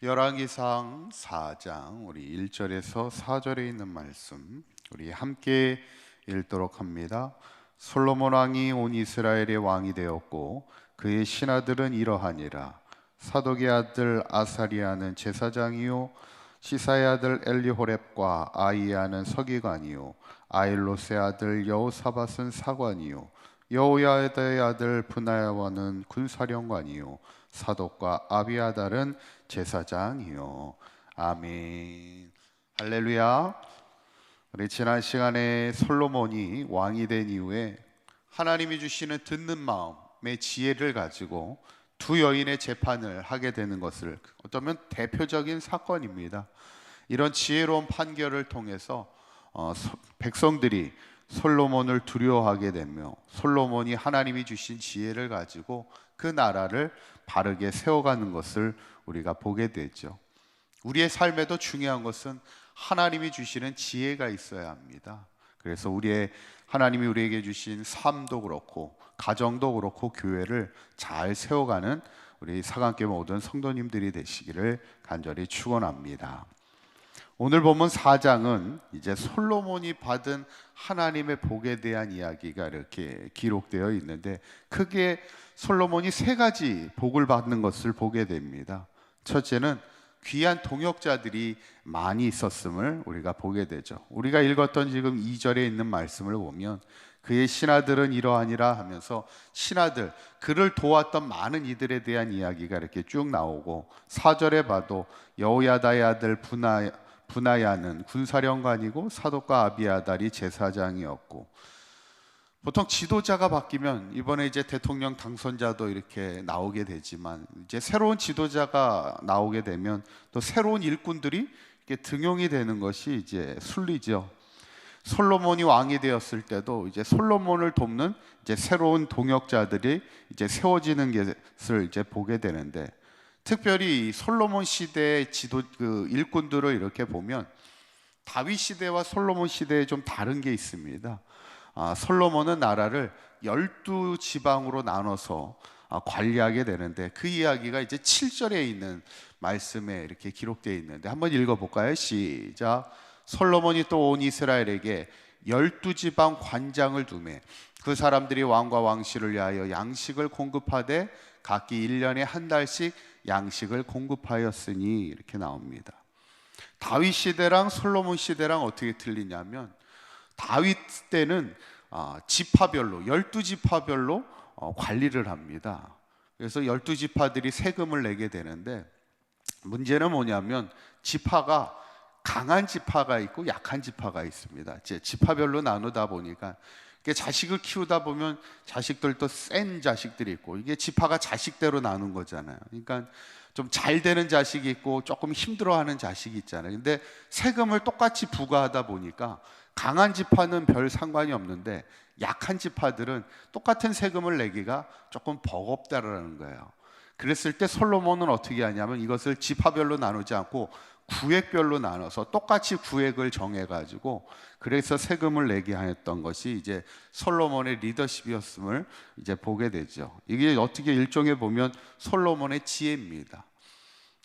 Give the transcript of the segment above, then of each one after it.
열왕기상 4장 우리 1절에서 4절에 있는 말씀 우리 함께 읽도록 합니다. 솔로몬 왕이 온 이스라엘의 왕이 되었고 그의 신하들은 이러하니라. 사독의 아들 아사리아는 제사장이요 시사의 아들 엘리호렙과 아이야는 서기관이요 아일롯의 아들 여호사밧은 사관이요 여호야다의 아들 브나야와는 군사령관이요 사독과 아비아달은 제사장이요. 아멘. 할렐루야. 우리 지난 시간에 솔로몬이 왕이 된 이후에 하나님이 주시는 듣는 마음의 지혜를 가지고 두 여인의 재판을 하게 되는 것을 어쩌면 대표적인 사건입니다. 이런 지혜로운 판결을 통해서 백성들이 솔로몬을 두려워하게 되며 솔로몬이 하나님이 주신 지혜를 가지고 그 나라를 바르게 세워가는 것을 우리가 보게 되죠. 우리의 삶에도 중요한 것은 하나님이 주시는 지혜가 있어야 합니다. 그래서 하나님이 우리에게 주신 삶도 그렇고 가정도 그렇고 교회를 잘 세워가는 우리 사강교회 모든 성도님들이 되시기를 간절히 축원합니다. 오늘 본문 4장은 이제 솔로몬이 받은 하나님의 복에 대한 이야기가 이렇게 기록되어 있는데 크게 솔로몬이 세 가지 복을 받는 것을 보게 됩니다. 첫째는 귀한 동역자들이 많이 있었음을 우리가 보게 되죠. 우리가 읽었던 지금 2절에 있는 말씀을 보면 그의 신하들은 이러하니라 하면서 신하들, 그를 도왔던 많은 이들에 대한 이야기가 이렇게 쭉 나오고 4절에 봐도 여호야다의 아들 브나야는 군사령관이고 사독과 아비아달이 제사장이었고, 보통 지도자가 바뀌면 이번에 이제 대통령 당선자도 이렇게 나오게 되지만 이제 새로운 지도자가 나오게 되면 또 새로운 일꾼들이 이렇게 등용이 되는 것이 이제 순리죠. 솔로몬이 왕이 되었을 때도 이제 솔로몬을 돕는 이제 새로운 동역자들이 이제 세워지는 것을 이제 보게 되는데, 특별히 솔로몬 시대의 일꾼들을 이렇게 보면 다윗 시대와 솔로몬 시대에 좀 다른 게 있습니다. 솔로몬은 나라를 12지방으로 나눠서 관리하게 되는데 그 이야기가 이제 7절에 있는 말씀에 이렇게 기록되어 있는데 한번 읽어볼까요? 시작. 솔로몬이 또 온 이스라엘에게 12지방 관장을 두매 그 사람들이 왕과 왕실을 위하여 양식을 공급하되 각기 1년에 한 달씩 양식을 공급하였으니 이렇게 나옵니다. 다윗 시대랑 솔로몬 시대랑 어떻게 틀리냐면 다윗 때는 지파별로 12지파별로 관리를 합니다. 그래서 12지파들이 세금을 내게 되는데 문제는 뭐냐면 지파가 강한 지파가 있고 약한 지파가 있습니다. 지파별로 나누다 보니까 자식을 키우다 보면 자식들도 센 자식들이 있고, 이게 지파가 자식대로 나눈 거잖아요. 그러니까 좀 잘 되는 자식이 있고 조금 힘들어하는 자식이 있잖아요. 근데 세금을 똑같이 부과하다 보니까 강한 지파는 별 상관이 없는데 약한 지파들은 똑같은 세금을 내기가 조금 버겁다라는 거예요. 그랬을 때 솔로몬은 어떻게 하냐면 이것을 지파별로 나누지 않고 구획별로 나눠서 똑같이 구획을 정해가지고 그래서 세금을 내게 하였던 것이 이제 솔로몬의 리더십이었음을 이제 보게 되죠. 이게 어떻게 일종의 보면 솔로몬의 지혜입니다.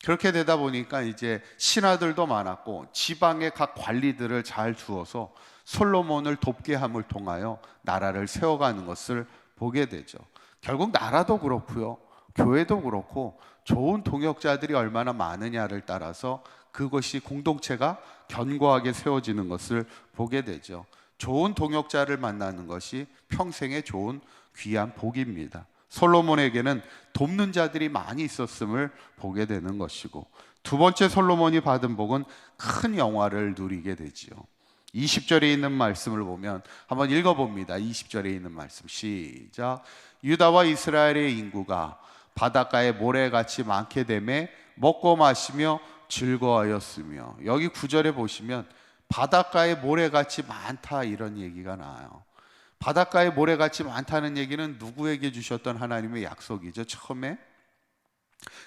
그렇게 되다 보니까 이제 신하들도 많았고 지방의 각 관리들을 잘 두어서 솔로몬을 돕게 함을 통하여 나라를 세워가는 것을 보게 되죠. 결국 나라도 그렇고요, 교회도 그렇고 좋은 동역자들이 얼마나 많으냐를 따라서 그것이 공동체가 견고하게 세워지는 것을 보게 되죠. 좋은 동역자를 만나는 것이 평생의 좋은 귀한 복입니다. 솔로몬에게는 돕는 자들이 많이 있었음을 보게 되는 것이고, 두 번째 솔로몬이 받은 복은 큰 영화를 누리게 되지요. 20절에 있는 말씀을 보면 한번 읽어봅니다. 20절에 있는 말씀 시작. 유다와 이스라엘의 인구가 바닷가에 모래같이 많게 되매 먹고 마시며 즐거워하였으며, 여기 9절에 보시면 바닷가에 모래같이 많다 이런 얘기가 나와요. 바닷가에 모래같이 많다는 얘기는 누구에게 주셨던 하나님의 약속이죠? 처음에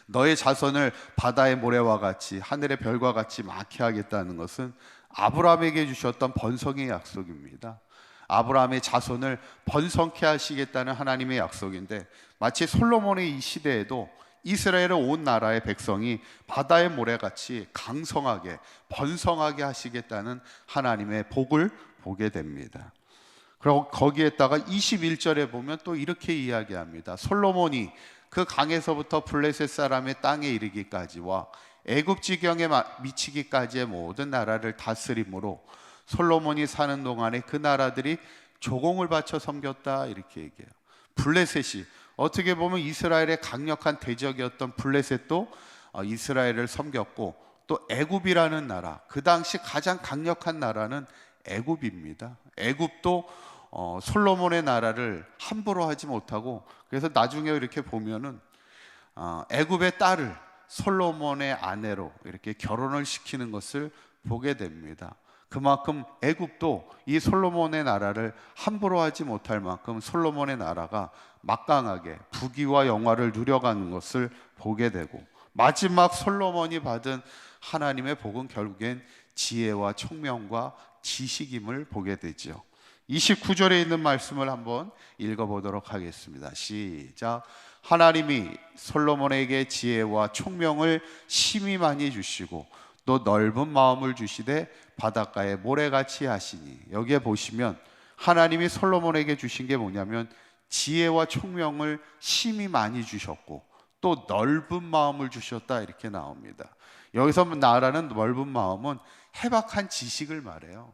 너의 자손을 바다의 모래와 같이 하늘의 별과 같이 많게 하겠다는 것은 아브라함에게 주셨던 번성의 약속입니다. 아브라함의 자손을 번성케 하시겠다는 하나님의 약속인데, 마치 솔로몬의 이 시대에도 이스라엘의 온 나라의 백성이 바다의 모래같이 강성하게 번성하게 하시겠다는 하나님의 복을 보게 됩니다. 그리고 거기에다가 21절에 보면 또 이렇게 이야기합니다. 솔로몬이 그 강에서부터 블레셋 사람의 땅에 이르기까지와 애굽 지경에 미치기까지의 모든 나라를 다스림으로 솔로몬이 사는 동안에 그 나라들이 조공을 바쳐 섬겼다, 이렇게 얘기해요. 블레셋이 어떻게 보면 이스라엘의 강력한 대적이었던 블레셋도 이스라엘을 섬겼고, 또 애굽이라는 나라, 그 당시 가장 강력한 나라는 애굽입니다. 애굽도 솔로몬의 나라를 함부로 하지 못하고, 그래서 나중에 이렇게 보면은 애굽의 딸을 솔로몬의 아내로 이렇게 결혼을 시키는 것을 보게 됩니다. 그만큼 애굽도 이 솔로몬의 나라를 함부로 하지 못할 만큼 솔로몬의 나라가 막강하게 부귀와 영화를 누려가는 것을 보게 되고, 마지막 솔로몬이 받은 하나님의 복은 결국엔 지혜와 총명과 지식임을 보게 되죠. 29절에 있는 말씀을 한번 읽어보도록 하겠습니다. 시작. 하나님이 솔로몬에게 지혜와 총명을 심히 많이 주시고 또 넓은 마음을 주시되 바닷가에 모래같이 하시니, 여기에 보시면 하나님이 솔로몬에게 주신 게 뭐냐면 지혜와 총명을 심히 많이 주셨고 또 넓은 마음을 주셨다, 이렇게 나옵니다. 여기서 말하는 넓은 마음은 해박한 지식을 말해요.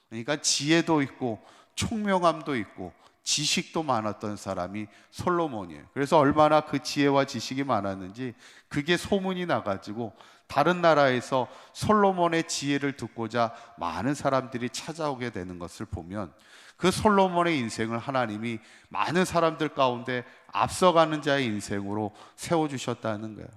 그러니까 지혜도 있고 총명함도 있고 지식도 많았던 사람이 솔로몬이에요. 그래서 얼마나 그 지혜와 지식이 많았는지 그게 소문이 나가지고 다른 나라에서 솔로몬의 지혜를 듣고자 많은 사람들이 찾아오게 되는 것을 보면, 그 솔로몬의 인생을 하나님이 많은 사람들 가운데 앞서가는 자의 인생으로 세워주셨다는 거예요.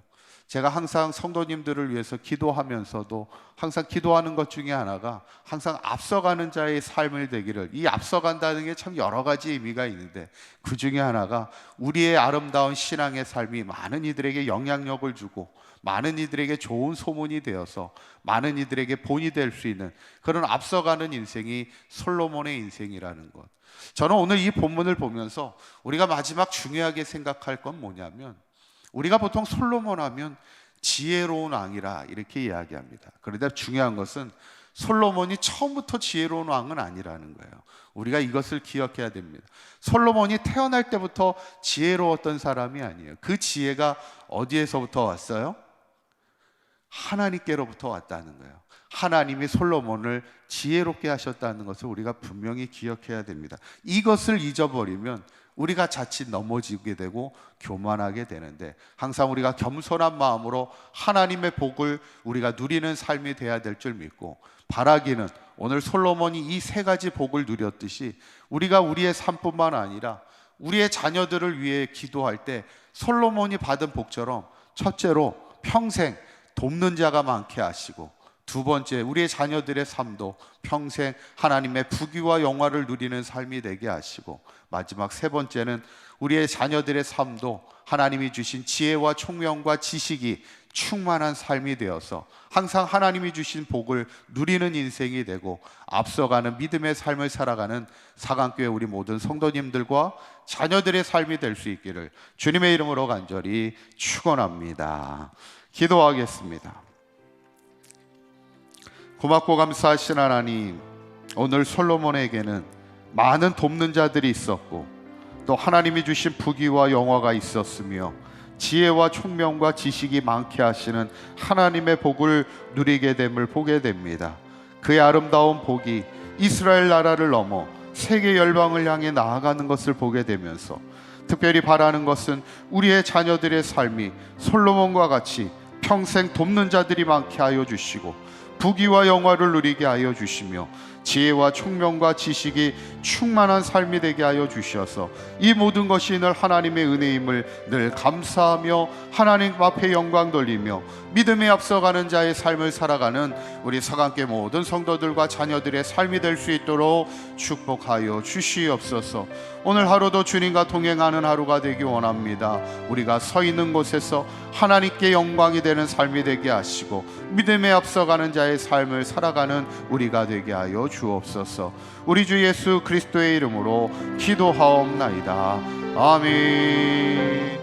제가 항상 성도님들을 위해서 기도하면서도 항상 기도하는 것 중에 하나가 항상 앞서가는 자의 삶을 되기를, 이 앞서간다는 게 참 여러 가지 의미가 있는데 그 중에 하나가 우리의 아름다운 신앙의 삶이 많은 이들에게 영향력을 주고 많은 이들에게 좋은 소문이 되어서 많은 이들에게 본이 될 수 있는 그런 앞서가는 인생이 솔로몬의 인생이라는 것. 저는 오늘 이 본문을 보면서 우리가 마지막 중요하게 생각할 건 뭐냐면, 우리가 보통 솔로몬 하면 지혜로운 왕이라 이렇게 이야기합니다. 그런데 중요한 것은 솔로몬이 처음부터 지혜로운 왕은 아니라는 거예요. 우리가 이것을 기억해야 됩니다. 솔로몬이 태어날 때부터 지혜로웠던 사람이 아니에요. 그 지혜가 어디에서부터 왔어요? 하나님께로부터 왔다는 거예요. 하나님이 솔로몬을 지혜롭게 하셨다는 것을 우리가 분명히 기억해야 됩니다. 이것을 잊어버리면 우리가 자칫 넘어지게 되고 교만하게 되는데, 항상 우리가 겸손한 마음으로 하나님의 복을 우리가 누리는 삶이 돼야 될 줄 믿고, 바라기는 오늘 솔로몬이 이 세 가지 복을 누렸듯이 우리가 우리의 삶뿐만 아니라 우리의 자녀들을 위해 기도할 때 솔로몬이 받은 복처럼, 첫째로 평생 돕는 자가 많게 하시고, 두 번째 우리의 자녀들의 삶도 평생 하나님의 부귀와 영화를 누리는 삶이 되게 하시고, 마지막 세 번째는 우리의 자녀들의 삶도 하나님이 주신 지혜와 총명과 지식이 충만한 삶이 되어서 항상 하나님이 주신 복을 누리는 인생이 되고 앞서가는 믿음의 삶을 살아가는 사강교회 우리 모든 성도님들과 자녀들의 삶이 될 수 있기를 주님의 이름으로 간절히 축원합니다. 기도하겠습니다. 고맙고 감사하신 하나님, 오늘 솔로몬에게는 많은 돕는 자들이 있었고 또 하나님이 주신 부귀와 영화가 있었으며 지혜와 총명과 지식이 많게 하시는 하나님의 복을 누리게 됨을 보게 됩니다. 그의 아름다운 복이 이스라엘 나라를 넘어 세계 열방을 향해 나아가는 것을 보게 되면서 특별히 바라는 것은 우리의 자녀들의 삶이 솔로몬과 같이 평생 돕는 자들이 많게 하여 주시고 부귀와 영화를 누리게 하여 주시며 지혜와 총명과 지식이 충만한 삶이 되게 하여 주셔서 이 모든 것이 늘 하나님의 은혜임을 늘 감사하며 하나님 앞에 영광 돌리며 믿음에 앞서가는 자의 삶을 살아가는 우리 사강교회 모든 성도들과 자녀들의 삶이 될 수 있도록 축복하여 주시옵소서. 오늘 하루도 주님과 동행하는 하루가 되기 원합니다. 우리가 서 있는 곳에서 하나님께 영광이 되는 삶이 되게 하시고 믿음에 앞서가는 자의 삶을 살아가는 우리가 되게 하여 주옵소서. 우리 주 예수 그리스도의 이름으로 기도하옵나이다. 아멘.